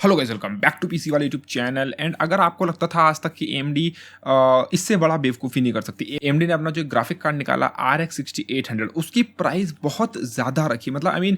Hello guys, welcome back to PC वाले YouTube channel. And अगर आपको लगता था आज तक कि AMD इससे बड़ा बेवकूफ़ी नहीं कर सकती, AMD ने अपना जो ग्राफिक कार्ड निकाला RX 6800, उसकी प्राइस बहुत ज़्यादा रखी। मतलब आई मीन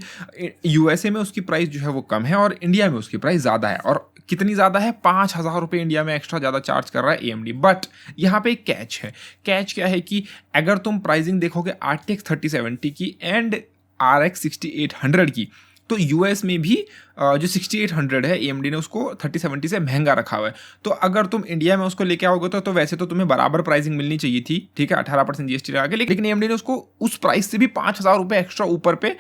USA में उसकी प्राइस जो है वो कम है और इंडिया में उसकी प्राइस ज़्यादा है। और कितनी ज़्यादा है? 5,000 रुपये इंडिया में एक्स्ट्रा ज़्यादा चार्ज कर रहा है AMD। बट यहाँ पे एक कैच है। कैच क्या है कि अगर तुम प्राइसिंग देखोगे RTX 3070 की एंड RX 6800 की, तो यूएस में भी जो 6800 है AMD ने उसको 3070 से महंगा रखा हुआ है। तो अगर तुम इंडिया में उसको लेके आओगे तो वैसे तो तुम्हें बराबर प्राइसिंग मिलनी चाहिए थी, ठीक है, 18% GST लगा के। लेकिन AMD ने उसको उस प्राइस से भी 5,000 रुपये एक्स्ट्रा ऊपर पे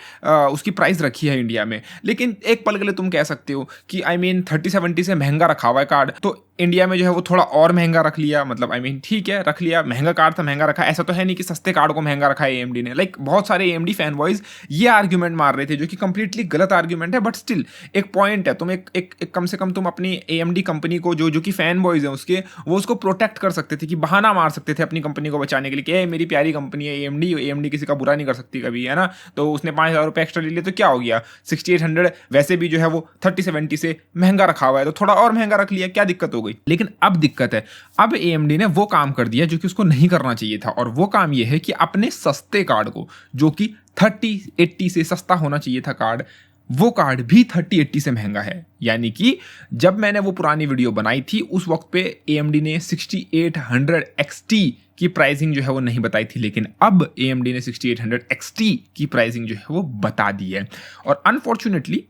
उसकी प्राइस रखी है इंडिया में। लेकिन एक पल के लिए तुम कह सकते हो कि आई मीन 3070 से महंगा रखा हुआ है कार्ड, तो इंडिया में जो है वो थोड़ा और महंगा रख लिया। मतलब आई मीन ठीक है, रख लिया, महंगा कार्ड था, महंगा रखा। ऐसा तो है नहीं कि सस्ते कार्ड को महंगा रखा है AMD ने। लाइक बहुत सारे AMD फैन बॉयज ये आर्ग्यूमेंट मार रहे थे, जो कि कंप्लीटली गलत आर्ग्यूमेंट है। बट स्टिल एक पॉइंट है, तुम एक कम से कम तुम अपनी AMD कंपनी को जो कि फैन बॉयज हैं उसके, वो उसको प्रोटेक्ट कर सकते थे, कि बहाना मार सकते थे अपनी कंपनी को बचाने के लिए कि मेरी प्यारी कंपनी है AMD किसी का बुरा नहीं कर सकती कभी, है ना। तो उसने 5,000 रुपये एक्स्ट्रा ले लिए तो क्या हो गया? 6800 वैसे भी जो है वो 3070 से महंगा रखा हुआ है, तो थोड़ा और महंगा रख लिया, क्या दिक्कत हो गई? लेकिन अब दिक्कत है, अब AMD ने वो काम कर दिया जो कि उसको नहीं करना चाहिए था। और वो काम ये है कि अपने सस्ते कार्ड को, जो कि 3080 से सस्ता होना चाहिए था कार्ड, वो कार्ड भी 3080 से महंगा है। यानी कि जब मैंने वो पुरानी वीडियो बनाई थी उस वक्त पे AMD ने 6800 XT की प्राइसिंग जो है वो नहीं बताई थी, लेकिन अब AMD ने 6800 XT की प्राइसिंग जो है वो बता दी है। और अनफॉर्चुनेटली,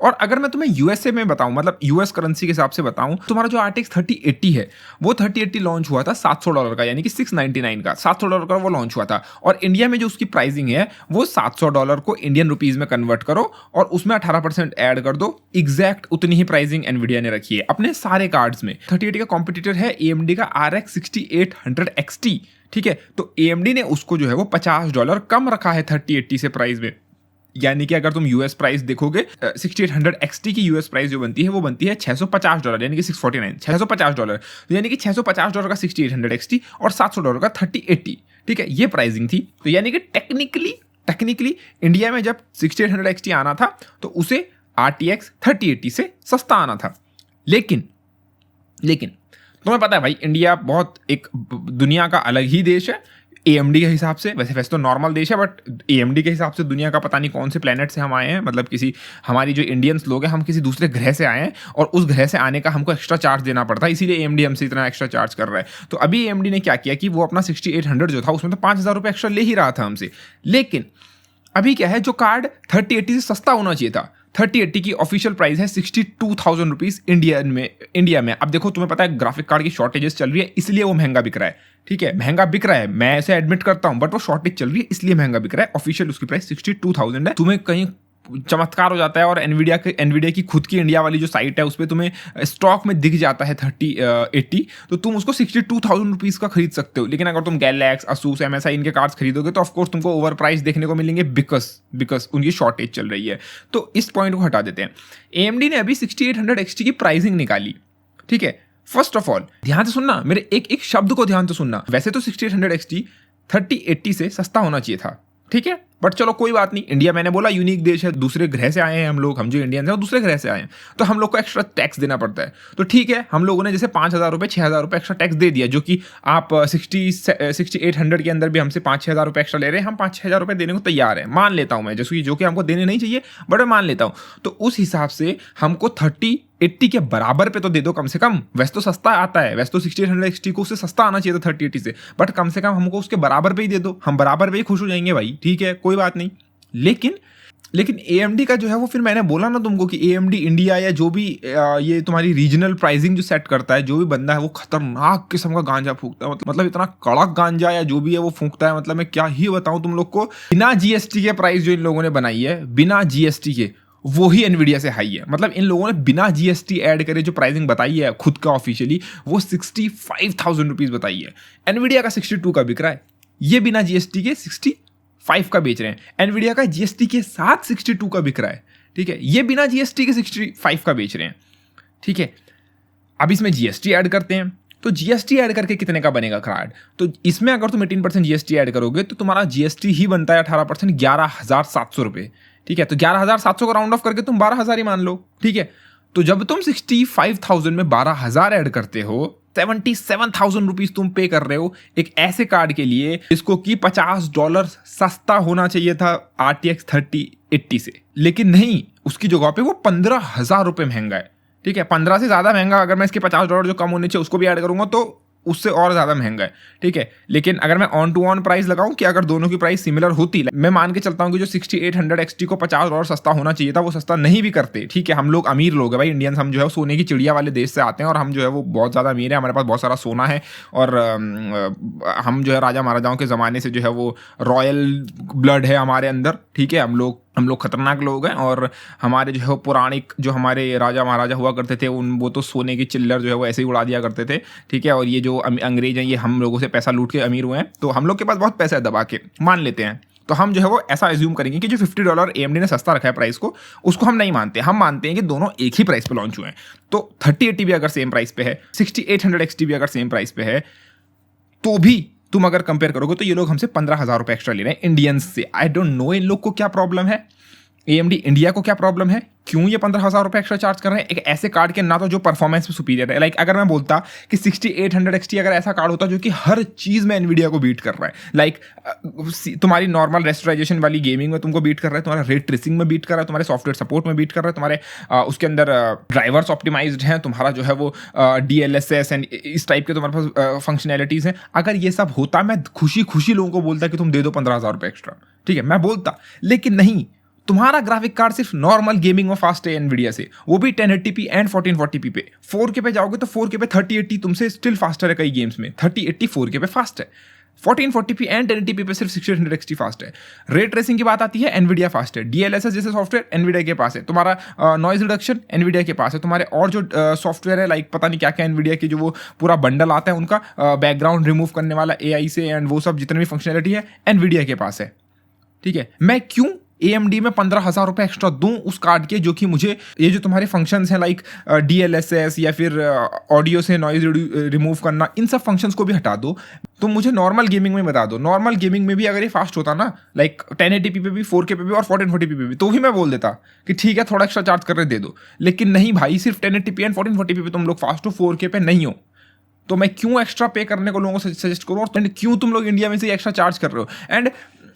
और अगर मैं तुम्हें USA में बताऊं, मतलब US करेंसी के हिसाब से बताऊं, तुम्हारा जो RTX 3080 है वो 3080 लॉन्च हुआ था $700 का, यानी कि 699 का, $700 का वो लॉन्च हुआ था। और इंडिया में जो उसकी प्राइसिंग है वो $700 को इंडियन रुपीज में कन्वर्ट करो और उसमें 18% ऐड कर दो। एग्जैक्ट उतनी ही प्राइसिंग एनवीडिया ने रखी है अपने सारे कार्ड्स में। 3080 का कॉम्पिटिटर है AMD का RX 6800 XT, ठीक है। तो AMD ने उसको जो है वो $50 कम रखा है 3080 से प्राइस में। यानी कि अगर तुम US प्राइस देखोगे, 6800 XT की US प्राइस जो बनती है वो बनती है $650, यानी कि 649, $650। तो यानी कि $650 का 6800 XT और $700 का 3080, ठीक है, ये प्राइसिंग थी। तो यानी कि टेक्निकली इंडिया में जब 6800 XT आना था तो उसे RTX 3080 से सस्ता आना था। लेकिन तुम्हें पता है भाई, इंडिया बहुत एक दुनिया का अलग ही देश है AMD के हिसाब से। वैसे तो नॉर्मल देश है, बट AMD के हिसाब से दुनिया का पता नहीं कौन से प्लेनेट से हम आए हैं। मतलब किसी, हमारी जो इंडियंस लोग हैं, हम किसी दूसरे ग्रह से आए हैं और उस ग्रह से आने का हमको एक्स्ट्रा चार्ज देना पड़ता है, इसीलिए AMD हमसे इतना एक्स्ट्रा चार्ज कर रहा है। तो अभी AMD ने क्या किया कि वो अपना 6800 जो था उसमें तो 5,000 रुपये एक्स्ट्रा ले ही रहा था हमसे। लेकिन अभी क्या है, जो कार्ड 3080 से सस्ता होना चाहिए था, 3080 की ऑफिशियल प्राइस है 62,000 रुपीज इंडिया में। अब देखो, तुम्हें पता है ग्राफिक कार्ड की शॉर्टेजेस चल रही है, इसलिए वो महंगा बिक रहा है, ठीक है, महंगा बिक रहा है, मैं ऐसे एडमिट करता हूं, बट वो शॉर्टेज चल रही है इसलिए महंगा बिक रहा है। ऑफिशियल उसकी प्राइस 62,000 है। तुम्हें कहीं चमत्कार हो जाता है और एनवीडिया की खुद की इंडिया वाली जो साइट है उस पर तुम्हें स्टॉक में दिख जाता है 3080, तो तुम उसको 62,000 रुपीज़ का खरीद सकते हो। लेकिन अगर तुम गैलेक्स, असूस, MSI इनके कार्ड्स खरीदोगे तो ऑफकोर्स तुमको ओवर प्राइस देखने को मिलेंगे, बिकॉज उनकी शॉर्टेज चल रही है। तो इस पॉइंट को हटा देते हैं। AMD ने अभी 6800 XT की प्राइसिंग निकाली, ठीक है। फर्स्ट ऑफ ऑल ध्यान से सुनना, मेरे एक शब्द को ध्यान से सुनना। वैसे तो 6800 XT 3080 से सस्ता होना चाहिए था, ठीक है, बट चलो कोई बात नहीं। इंडिया, मैंने बोला, यूनिक देश है, दूसरे ग्रह से आए हैं हम लोग, हम जो इंडियंस हैं वो दूसरे ग्रह से आए हैं, तो हम लोग को एक्स्ट्रा टैक्स देना पड़ता है। तो ठीक है, हम लोगों ने जैसे 5,000 रुपये 6,000 रुपये एक्स्ट्रा टैक्स दे दिया, जो कि आप 6800 के अंदर भी हमसे 5-6 हज़ार रुपये एक्स्ट्रा ले रहे हैं। हम 5-6 हज़ार रुपये देने को तैयार हैं, मान लेता हूँ मैं, जैसे कि जो कि हमको देने नहीं चाहिए, बट मैं मान लेता हूँ। तो उस हिसाब से हमको 3080 के बराबर पे तो दे दो कम से कम। वैसे तो सस्ता आता है, वैसे तो 6800 XT को उससे सस्ता आना चाहिए था 3080 से, बट कम से कम हमको उसके बराबर पे ही दे दो, हम बराबर पे ही खुश हो जाएंगे भाई, ठीक है, कोई बात नहीं। लेकिन AMD का जो है वो, फिर मैंने बोला ना तुमको कि AMD इंडिया या जो भी ये तुम्हारी रीजनल प्राइसिंग जो सेट करता है, जो भी बंदा है वो खतरनाक किस्म का गांजा फूकता है। मतलब इतना कड़क गांजा या जो भी है वो फूकता है। मतलब मैं क्या ही बताऊं तुम लोग को, बिना GST के प्राइस जो इन लोगों ने बनाई है, बिना GST के, वो ही एनवीडिया से हाई है। मतलब इन लोगों ने बिना GST ऐड करे जो प्राइसिंग बताई है खुद का ऑफिशियली, वो 65,000 रुपीज बताई है। एनवीडिया का 62 का बिक रहा है, ये बिना GST के 65 का बेच रहे हैं। एनवीडिया का GST के साथ 62 का बिक रहा है, ठीक है, ये बिना GST के 65 का बेच रहे हैं, ठीक है। अब इसमें GST ऐड करते हैं, तो GST ऐड करके कितने का बनेगा कार्ड? तो इसमें अगर तुम 18% GST ऐड करोगे तो तुम्हारा GST ही बनता है 18%, 11,700 रुपये, ठीक है। तो 11,700 को राउंड ऑफ करके तुम 12,000 ही मान लो, ठीक है। तो जब तुम 65,000 में 12,000 ऐड करते हो, 77,000 रुपीज तुम पे कर रहे हो एक ऐसे कार्ड के लिए जिसको कि $50 सस्ता होना चाहिए था RTX 3080 से, लेकिन नहीं, उसकी जगह पे वो 15,000 रुपये महंगा है। ठीक है, 15 से ज्यादा महंगा। अगर मैं इसके $50 जो कम होने चाहिए उसको भी ऐड करूंगा तो उससे और ज़्यादा महंगा है। ठीक है, लेकिन अगर मैं ऑन टू ऑन प्राइस लगाऊं कि अगर दोनों की प्राइस सिमिलर होती, मैं मान के चलता हूं कि जो 6800 XT को $50 सस्ता होना चाहिए था वो सस्ता नहीं भी करते। ठीक है, हम लोग अमीर लोग हैं भाई, इंडियंस, हम जो है सोने की चिड़िया वाले देश से आते हैं और हम जो है वो बहुत ज़्यादा अमीर है, हमारे पास बहुत सारा सोना है और हम जो है राजा महाराजाओं के ज़माने से जो है वो रॉयल ब्लड है हमारे अंदर। ठीक है, हम लोग खतरनाक लोग हैं और हमारे जो है पौराणिक जो हमारे राजा महाराजा हुआ करते थे वो तो सोने की चिल्लर जो है वो ऐसे ही उड़ा दिया करते थे। ठीक है, और ये जो अंग्रेज हैं ये हम लोगों से पैसा लूट के अमीर हुए हैं, तो हम लोग के पास बहुत पैसा है दबा के, मान लेते हैं। तो हम जो है वो ऐसा एज्यूम करेंगे कि जो $50 AMD ने सस्ता रखा है प्राइस को, उसको हम नहीं मानते। हम मानते हैं कि दोनों एक ही प्राइस पे लॉन्च हुए हैं। तो 3080 भी अगर सेम प्राइस पे है, 6800 XT भी अगर सेम प्राइस पे है, तो भी तुम अगर कंपेयर करोगे तो ये लोग हमसे 15,000 रुपये एक्स्ट्रा ले रहे हैं इंडियंस से। आई डोंट नो इन लोग को क्या प्रॉब्लम है, AMD इंडिया को क्या प्रॉब्लम है, क्यों ये 15,000 रुपये एक्स्ट्रा चार्ज कर रहे हैं एक ऐसे कार्ड के, ना तो जो परफॉर्मेंस में सुपीरियर है। लाइक अगर मैं बोलता कि 6800 XT अगर ऐसा कार्ड होता जो कि हर चीज़ में एनवीडिया को बीट कर रहा है, लाइक तुम्हारी नॉर्मल रेस्टराइजेशन वाली गेमिंग में तुमको बीट कर रहा है, तुम्हारा रे ट्रेसिंग में बीट कर रहा है, तुम्हारे सॉफ्टवेयर सपोर्ट में बीट कर रहा है, तुम्हारे उसके अंदर ड्राइवर्स ऑप्टिमाइज्ड हैं, तुम्हारा जो है वो DLSS एंड इस टाइप के तुम्हारे पास फंक्शनैलिटीज़ हैं। अगर ये सब होता, मैं खुशी खुशी लोगों को बोलता कि तुम दे दो 15,000 रुपये एक्स्ट्रा। ठीक है, मैं बोलता, लेकिन नहीं, तुम्हारा ग्राफिक कार्ड सिर्फ नॉर्मल गेमिंग में फास्ट है एनवीडिया से, वो भी 1080p एंड 1440p पे। 4K पे जाओगे तो 4K पे 3080 तुमसे स्टिल फास्टर है कई गेम्स में, 3080 4K पे फास्ट है, 1440p एंड 1080p पे सिर्फ 6800 XT फास्ट है। रे ट्रेसिंग की बात आती है, एनवीडिया फास्ट है। DLSS जैसे सॉफ्टवेयर एनवीडिया के पास है, तुम्हारा नॉइज रिडक्शन एनवीडिया के पास है, तुम्हारे और जो सॉफ्टवेयर है लाइक पता नहीं क्या क्या एनवीडिया के जो वो पूरा बंडल आता है उनका बैकग्राउंड रिमूव करने वाला AI से एंड वो सब जितने भी फंक्शनैलिटी है एनवीडिया के पास है। ठीक है, मैं क्यों AMD में 15,000 रुपये एक्स्ट्रा दूं उस कार्ड के, जो कि मुझे ये जो तुम्हारे फंक्शंस हैं लाइक DLSS या फिर ऑडियो से नॉइज रिमूव करना, इन सब फंक्शंस को भी हटा दो। तुम मुझे नॉर्मल गेमिंग में बता दो, नॉर्मल गेमिंग में भी अगर ये फास्ट होता ना, लाइक 1080p पे भी, 4K पे भी और 1440p पे भी, तो भी मैं बोल देता कि ठीक है थोड़ा एक्स्ट्रा चार्ज कर रहे दे दो। लेकिन नहीं भाई, सिर्फ 1080p एंड 1440p पे तुम लोग फास्ट हो, 4K पे नहीं हो, तो मैं क्यों एक्स्ट्रा पे करने को लोगों को सजेस्ट करूँ, और क्यों तुम लोग इंडिया में से एक्स्ट्रा चार्ज कर रहे हो। एंड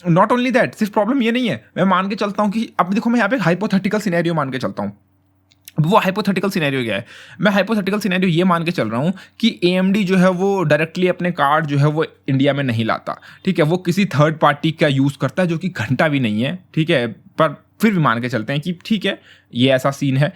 नॉट ओनली दैट, सिर्फ प्रॉब्लम ये नहीं है, मैं मान के चलता हूँ कि अब देखो, मैं यहाँ पे हाइपोथेटिकल सिनेरियो मान के चलता हूँ। वो हाइपोथेटिकल सिनेरियो क्या है, मैं हाइपोथेटिकल सिनेरियो ये मान के चल रहा हूँ कि AMD जो है वो डायरेक्टली अपने कार्ड जो है वो इंडिया में नहीं लाता। ठीक है, वो किसी थर्ड पार्टी का यूज़ करता है जो कि घंटा भी नहीं है। ठीक है, पर फिर भी मान के चलते हैं कि ठीक है ये ऐसा सीन है।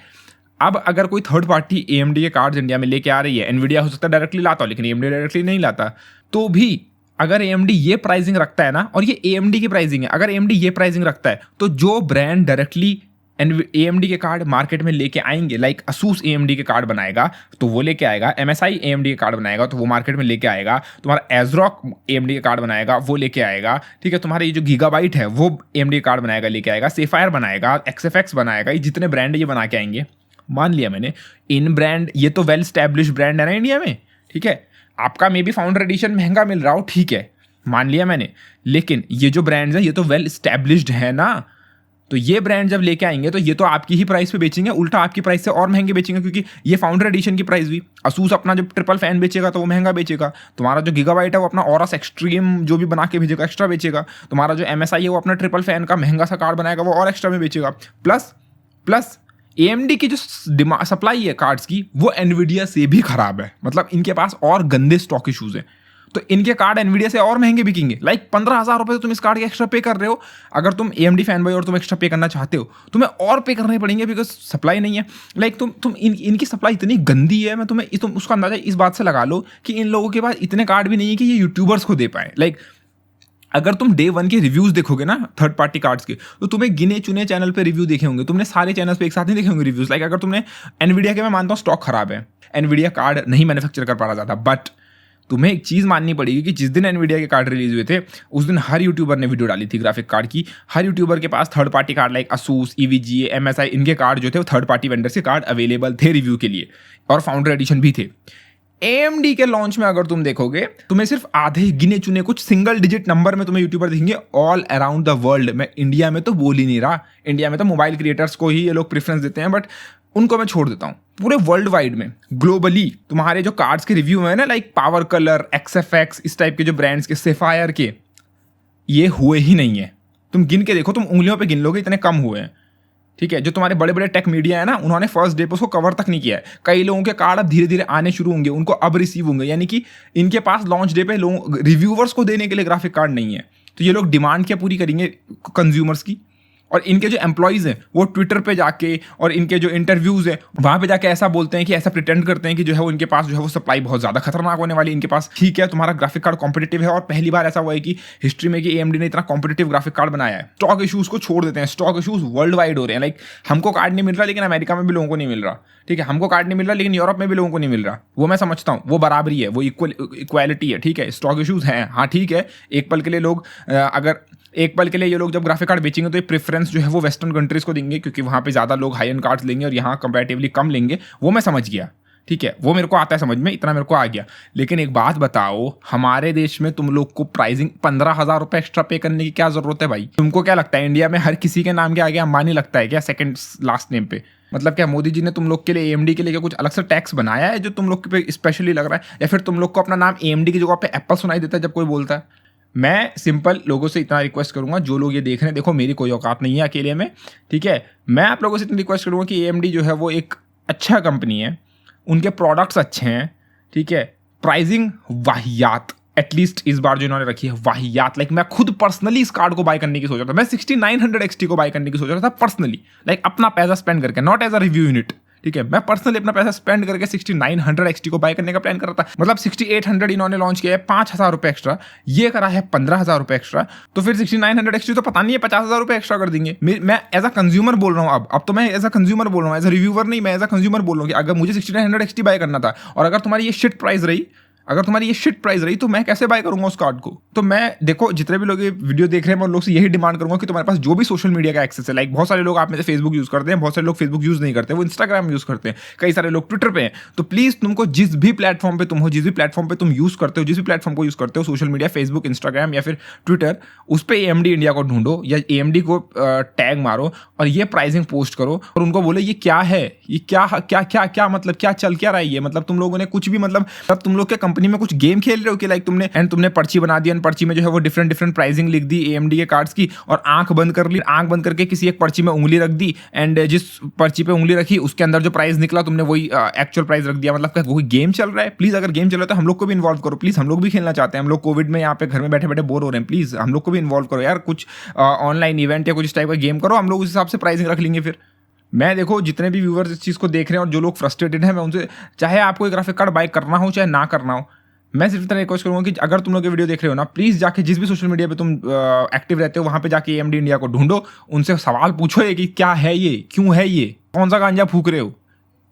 अब अगर कोई थर्ड पार्टी AMD के कार्ड्स इंडिया में लेके आ रही है, एनवीडिया हो सकता है डायरेक्टली लाता हो, लेकिन AMD डायरेक्टली नहीं लाता, तो भी अगर AMD ये प्राइसिंग रखता है ना, और ये AMD की प्राइसिंग है, अगर AMD ये प्राइसिंग रखता है तो जो ब्रांड डायरेक्टली AMD के कार्ड मार्केट में लेके आएंगे, लाइक असूस AMD के कार्ड बनाएगा तो वो लेके आएगा, MSI AMD के कार्ड बनाएगा तो वो मार्केट में लेके आएगा, तुम्हारा एजरॉक AMD के कार्ड बनाएगा वो लेके आएगा। ठीक है, तुम्हारे ये जो गीगाबाइट है वो AMD के कार्ड बनाएगा लेके आएगा, सेफायर बनाएगा, XFX बनाएगा, ये जितने ब्रांड ये बना के आएंगे। मान लिया मैंने, इन ब्रांड ये तो वेल स्टैब्लिश ब्रांड है ना इंडिया में। ठीक है, आपका मे बी फाउंडर एडिशन महंगा मिल रहा हो, ठीक है, मान लिया मैंने, लेकिन ये जो ब्रांड्स हैं ये तो वेल स्टैब्लिश्ड है ना, तो ये ब्रांड जब लेके आएंगे तो ये तो आपकी ही प्राइस पे बेचेंगे, उल्टा आपकी प्राइस से और महंगे बेचेंगे, क्योंकि ये फाउंडर एडिशन की प्राइस भी, असूस अपना जो ट्रिपल फैन बेचेगा तो वो महंगा बेचेगा, तुम्हारा जो गीगाबाइट है वो अपना ऑरस एक्सट्रीम जो भी बना के भेजेगा एक्स्ट्रा बेचेगा, तुम्हारा जो MSI है वो अपना ट्रिपल फैन का महंगा सा कार्ड बनाएगा वो और एक्स्ट्रा में बेचेगा। प्लस AMD की जो सप्लाई है कार्ड्स की वो एनवीडिया से भी खराब है, मतलब इनके पास और गंदे स्टॉक इशूज हैं, तो इनके कार्ड एनवीडिया से और महंगे बिकेंगे। लाइक 15,000 रुपये तो तुम इस कार्ड के एक्स्ट्रा पे कर रहे हो, अगर तुम AMD फैन बॉय और तुम एक्स्ट्रा पे करना चाहते हो तुम्हें और पे करने पड़ेंगे, बिकॉज सप्लाई नहीं है। लाइक तुम इनकी सप्लाई इतनी गंदी है, मैं तुम उसका अंदाजा इस बात से लगा लो कि इन लोगों के पास इतने कार्ड भी नहीं है कि ये यूट्यूबर्स को दे पाए। लाइक अगर तुम डे 1 के रिव्यूज़ देखोगे ना थर्ड पार्टी कार्ड्स के, तो तुम्हें गिने चुने चैनल पे रिव्यू देखे होंगे, तुमने सारे चैनल्स पे एक साथ नहीं देखे होंगे रिव्यूज़। लाइक अगर तुमने एनवीडिया के, मैं मानता हूँ स्टॉक खराब है, एनवीडिया कार्ड नहीं मैन्युफैक्चर कर पा रहा ज़्यादा, बट तुम्हें एक चीज़ माननी पड़ेगी कि जिस दिन एनवीडिया के कार्ड रिलीज हुए थे उस दिन हर यूट्यूबर ने वीडियो डाली थी ग्राफिक कार्ड की। हर यूट्यूबर के पास third party card like ASUS, EVGA, MSI, इनके कार्ड जो थे वो थर्ड पार्टी वेंडर के कार्ड अवेलेबल थे रिव्यू के लिए, और फाउंडर एडिशन भी थे। AMD के लॉन्च में अगर तुम देखोगे तुम्हें सिर्फ आधे गिने चुने कुछ सिंगल डिजिट नंबर में तुम्हें यूट्यूबर दिखेंगे ऑल अराउंड द वर्ल्ड। मैं इंडिया में तो बोल ही नहीं रहा, इंडिया में तो मोबाइल क्रिएटर्स को ही ये लोग प्रेफरेंस देते हैं, बट उनको मैं छोड़ देता हूँ। पूरे वर्ल्ड वाइड में ग्लोबली तुम्हारे जो कार्ड्स के रिव्यू है ना, लाइक पावर कलर, XFX, इस टाइप के जो ब्रांड्स के, सेफायर के, ये हुए ही नहीं है। तुम गिन के देखो, तुम उंगलियों पे गिन लोगे, इतने कम हुए हैं। ठीक है, जो तुम्हारे बड़े बड़े टेक मीडिया है ना, उन्होंने फर्स्ट डे पे उसको कवर तक नहीं किया है। कई लोगों के कार्ड अब धीरे धीरे आने शुरू होंगे, उनको अब रिसीव होंगे, यानी कि इनके पास लॉन्च डे पे लोग रिव्यूवर्स को देने के लिए ग्राफिक कार्ड नहीं है। तो ये लोग डिमांड क्या पूरी करेंगे कंज्यूमर्स की? और इनके जो एम्प्लॉयज़ हैं वो ट्विटर पे जाके, और इनके जो इंटरव्यूज़ हैं वहाँ पे जाके ऐसा बोलते हैं कि, ऐसा प्रिटेंड करते हैं कि जो है वो इनके पास जो है वो सप्लाई बहुत ज़्यादा खतरनाक होने वाली है इनके पास। ठीक है, तुम्हारा ग्राफिक कार्ड कॉम्पिटिटिव है, और पहली बार ऐसा हुआ है कि हिस्ट्री में कि AMD ने इतना कॉम्पिटिटिव ग्राफिक कार्ड बनाया है। स्टॉक इशूज़ को छोड़ देते हैं, स्टॉक इशूज़ वर्ल्ड वाइड हो रहे हैं। लाइक हमको कार्ड नहीं मिल रहा, लेकिन अमेरिका में भी लोगों को नहीं मिल रहा। ठीक है, हमको कार्ड नहीं मिल रहा, लेकिन यूरोप में भी लोगों को नहीं मिल रहा। वो मैं समझता हूँ, वो बराबरी है, वो इक्वालिटी है। ठीक है, स्टॉक इशूज़ हैं, हाँ ठीक है। एक पल के लिए लोग एक पल के लिए ये लोग जब ग्राफिक कार्ड बेचेंगे तो ये प्रेफरेंस जो है वो वेस्टर्न कंट्रीज़ को देंगे, क्योंकि वहाँ पे ज़्यादा लोग हाई एंड कार्ड्स लेंगे और यहाँ कंपैरेटिवली कम लेंगे। वो मैं समझ गया, ठीक है, वो मेरे को आता है समझ में, इतना मेरे को आ गया। लेकिन एक बात बताओ, हमारे देश में तुम लोग को प्राइसिंग 15,000 रुपये एक्स्ट्रा पे करने की क्या ज़रूरत है भाई? तुमको क्या लगता है इंडिया में हर किसी के नाम के आगे अंबानी लगता है क्या सेकंड लास्ट नेम पे? मतलब क्या मोदी जी ने तुम लोग के लिए AMD के लिए क्या कुछ अलग से टैक्स बनाया है जो तुम लोग पे स्पेशली लग रहा है? या फिर तुम लोग को अपना नाम AMD की जगह पे एप्पल सुनाई देता है जब कोई बोलता है? मैं सिंपल लोगों से इतना रिक्वेस्ट करूंगा, जो लोग ये देख रहे हैं, देखो मेरी कोई औकात नहीं है अकेले में, ठीक है, मैं आप लोगों से इतनी रिक्वेस्ट करूंगा कि AMD जो है वो एक अच्छा कंपनी है, उनके प्रोडक्ट्स अच्छे हैं, ठीक है, प्राइसिंग वाहियात, एटलीस्ट इस बार जो इन्होंने रखी है वाहियात। लाइक मैं खुद पर्सनली इस कार्ड को बाय करने की सोच रहा था, मैं 6900 XT को बाय करने की सोच रहा था पर्सनली, लाइक अपना पैसा स्पेंड करके, not as a review unit. ठीक है, मैं पर्सनली अपना पैसा स्पेंड करके 6900 XT को बाय करने का प्लान कर रहा था। मतलब 6800 इन्होंने लॉन्च किया है, 5000 रुपये एक्स्ट्रा, ये करा है 15,000 रुपये एक्स्ट्रा, तो फिर 6900 XT तो पता नहीं है 50,000 रुपये एक्स्ट्रा कर देंगे। मैं एज अ कंज्यूमर बोल रहा हूँ, अब तो मैं एज अ कंज्यूमर बोल रहा हूँ, एज अ रिव्यूवर नहीं, मैं एज अ कंज्यूमर बोल रहा हूँ कि अगर मुझे 6900 XT बाय करना था और अगर तुम्हारी ये शिट प्राइस रही तो मैं कैसे बाय करूंगा उस कार्ड को? तो मैं, देखो जितने भी लोग ये वीडियो देख रहे हैं मैं उन लोग से यही डिमांड करूंगा कि तुम्हारे पास जो भी सोशल मीडिया का एक्सेस है, लाइक बहुत सारे लोग आप में से फेसबुक यूज करते हैं, बहुत सारे लोग फेसबुक यूज नहीं करते, वो इंस्टाग्राम यूज करते हैं, कई सारे लोग ट्विटर पे हैं। तो प्लीज तुमको जिस भी प्लेटफॉर्म पे तुम हो, जिस भी प्लेटफॉर्म पे तुम यूज करते हो, जिस भी प्लेटफॉर्म को यूज करते हो, सोशल मीडिया, फेसबुक, इंस्टाग्राम या फिर ट्विटर, उस पर AMD इंडिया को ढूंढो या AMD को टैग मारो और ये प्राइसिंग पोस्ट करो और उनको बोले ये क्या है, ये क्या क्या क्या क्या मतलब क्या चल क्या रहा है ये? मतलब तुम लोगों ने कुछ भी, मतलब तब तुम लोग के कंपनी में कुछ गेम खेल रहे हो कि लाइक तुमने पर्ची बना दी, पर्ची में जो है वो डिफरेंट प्राइसिंग लिख दी AMD के कार्ड्स की, और आंख बंद कर ली, आंख बंद करके किसी एक पर्ची में उंगली रख दी, एंड जिस पर्ची पे उंगली रखी उसके अंदर जो प्राइस निकला तुमने वही एक्चुअल प्राइस रख दिया। मतलब क्या कोई गेम चल रहा है? प्लीज अगर गेम चल रहा है तो हम लोग को भी इन्वॉल्व करो, प्लीज, हम लोग भी खेलना चाहते हैं। हम लोग कोविड में यहाँ पे घर में बैठे बैठे बोर हो रहे हैं, प्लीज हम लोग को भी इन्वॉल्व करो यार, कुछ ऑनलाइन इवेंट या कुछ इस टाइप का गेम करो, हम लोग उस हिसाब से प्राइसिंग रख लेंगे। फिर मैं, देखो जितने भी व्यूअर्स इस चीज़ को देख रहे हैं और जो लोग फ्रस्ट्रेटेड हैं, मैं उनसे, चाहे आपको एक ग्राफिक कार्ड बाय करना हो चाहे ना करना हो, मैं सिर्फ इतना रिक्वेस्ट करूंगा कि अगर तुम लोग ये वीडियो देख रहे हो ना, प्लीज़ जाके जिस भी सोशल मीडिया पे तुम एक्टिव रहते हो वहाँ पे जाके AMD इंडिया को ढूंढो, उनसे सवाल पूछो ये कि क्या है ये, क्यों है ये, कौन सा गांजा फूक रहे हो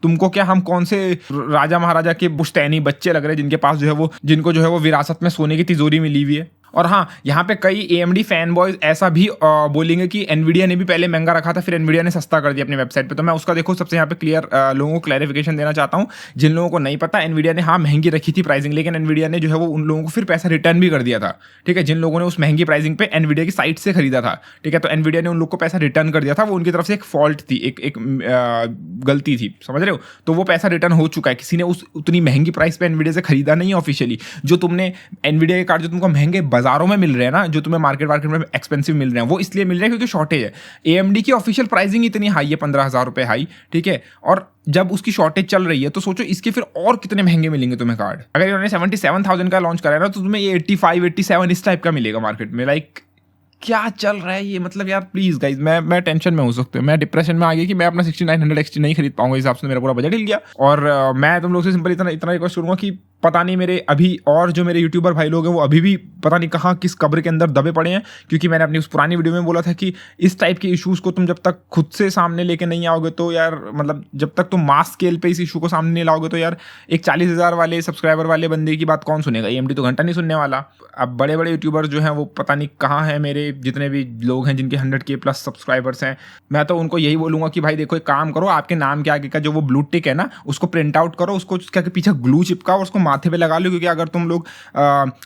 तुमको? क्या हम कौन से राजा महाराजा के पुश्तैनी बच्चे लग रहे हैं जिनके पास जो है वो, जिनको जो है वो विरासत में सोने की तिजोरी मिली हुई है? और हाँ, यहाँ पे कई AMD फैन बॉयज ऐसा भी बोलेंगे कि एनवीडिया ने भी पहले महंगा रखा था, फिर एनवीडिया ने सस्ता कर दिया अपनी वेबसाइट पे। तो मैं उसका, देखो सबसे यहाँ पे क्लियर लोगों को क्लैरिफिकेशन देना चाहता हूँ, जिन लोगों को नहीं पता, एनवीडिया ने हाँ महंगी रखी थी प्राइसिंग, लेकिन एनवीडिया ने जो है वो उन लोगों को फिर पैसा रिटर्न भी कर दिया था। ठीक है, जिन लोगों ने उस महंगी प्राइसिंग पे एनवीडिया की साइट से खरीदा था, ठीक है, तो एनवीडिया ने उन लोग को पैसा रिटर्न कर दिया था। वो उनकी तरफ से एक फॉल्ट थी, एक गलती थी, समझ रहे हो? तो वो पैसा रिटर्न हो चुका है, किसी ने उस उतनी महंगी प्राइस पे एनवीडिया से खरीदा नहीं है ऑफिशियली। जो तुमने एनवीडिया के कार्ड जो तुमको महंगे बाजारों में मिल रहे हैं ना, जो तुम्हें मार्केट में एक्सपेंसिव मिल रहे हैं, वो इसलिए मिल रहे हैं क्योंकि शॉर्टेज है। AMD की ऑफिशियल प्राइसिंग इतनी हाई है, 15,000 रुपये हाई, ठीक है, और जब उसकी शॉर्टेज चल रही है तो सोचो इसके फिर और कितने महंगे मिलेंगे तुम्हें कार्ड। अगर इन्होंने 77,000 का लॉन्च करा है ना, तो तुम्हें ये 85, 87 इस टाइप का मिलेगा मार्केट में। लाइक क्या चल रहा है ये? मतलब यार प्लीज गाइज, मैं टेंशन में हो सकते हो, मैं डिप्रेशन में आ गया कि मैं अपना 6900 XT नहीं खरीद पाऊंगा, इस हिसाब से मेरा पूरा बजट हिल गया। और मैं तुम लोग से सिंपल इतना रिक्वेस्ट करूंगा कि पता नहीं मेरे अभी और जो मेरे यूट्यूबर भाई लोग हैं वो अभी भी पता नहीं कहाँ किस कब्र के अंदर दबे पड़े हैं, क्योंकि मैंने अपनी उस पुरानी वीडियो में बोला था कि इस टाइप के इशूज़ को तुम जब तक खुद से सामने लेके नहीं आओगे तो यार, मतलब जब तक तुम मास स्केल पे इस इशू को सामने नहीं लाओगे तो यार एक 40,000 वाले सब्सक्राइबर वाले बंदे की बात कौन सुनेगा? AMD तो घंटा नहीं सुनने वाला। अब बड़े बड़े यूट्यूबर्स जो हैं वो पता नहीं कहाँ हैं, मेरे जितने भी लोग हैं जिनके 100K प्लस सब्सक्राइबर्स हैं, मैं तो उनको यही बोलूँगा कि भाई देखो एक काम करो, आपके नाम के आगे का जो वो ब्लू टिक है ना, उसको प्रिंट आउट करो, उसको क्या पीछे ग्लू चिपकाओ और उसको माथे पे लगा लो। क्योंकि अगर तुम लोग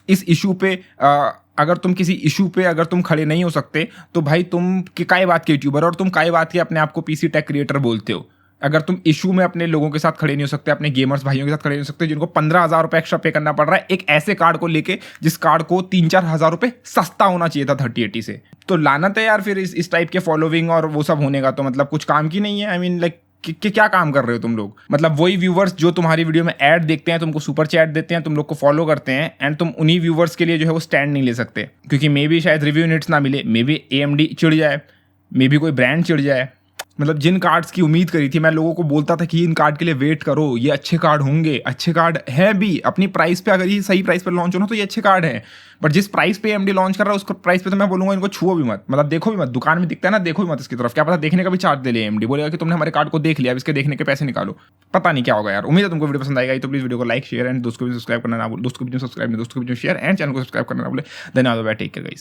इस इशू पे अगर तुम किसी इशू पे अगर तुम खड़े नहीं हो सकते तो भाई तुम काय बात के यूट्यूबर और तुम काय बात के अपने आप को PC टेक क्रिएटर बोलते हो? अगर तुम इशू में अपने लोगों के साथ खड़े नहीं हो सकते, अपने गेमर्स भाइयों के साथ खड़े नहीं हो सकते जिनको 15,000 रुपए एक्स्ट्रा पे करना पड़ रहा है एक ऐसे कार्ड को लेके जिस कार्ड को 3-4 हज़ार रुपए सस्ता होना चाहिए था 3080 से, तो लानत है यार फिर इस टाइप के फॉलोइंग और वो सब होने का, तो मतलब कुछ काम की नहीं है। आई मीन लाइक कि क्या काम कर रहे हो तुम लोग? मतलब वही व्यूवर्स जो तुम्हारी वीडियो में ऐड देखते हैं, तुमको सुपर चैट देते हैं, तुम लोग को फॉलो करते हैं, एंड तुम उन्हीं व्यूवर्स के लिए जो है वो स्टैंड नहीं ले सकते, क्योंकि मे बी शायद रिव्यू यूनिट्स ना मिले, मे बी AMD चिढ़ जाए, मे बी कोई ब्रांड चिढ़ जाए। मतलब जिन कार्ड्स की उम्मीद करी थी, मैं लोगों को बोलता था कि इन कार्ड के लिए वेट करो, ये अच्छे कार्ड होंगे, अच्छे कार्ड हैं भी अपनी प्राइस पे, अगर ये सही प्राइस पे लॉन्च हो ना तो ये अच्छे कार्ड हैं, बट जिस प्राइस पे AMD लॉन्च कर रहा है उस प्राइस पे तो मैं बोलूंगा इनको छुओ भी मत, मतलब देखो भी मत, दुकान में दिखता है ना, देखो भी मत इसकी तरफ, क्या पता देखने का भी चार्ज दे ले AMD, बोलेगा कि तुमने हमारे कार्ड को देख लिया, अब इसके देखने के पैसे निकालो, पता नहीं क्या होगा यार। उम्मीद है तुमको वीडियो पसंद आएगा, तो प्लीज वीडियो को लाइक शेयर एंड दोस्तों को भी सब्सक्राइब करना ना भूलो, दोस्तों को भी सब्सक्राइब नहीं, दोस्तों को भी शेयर एंड चैनल को सब्सक्राइब करना ना भूले। धन्यवाद, टेक केयर गाइस।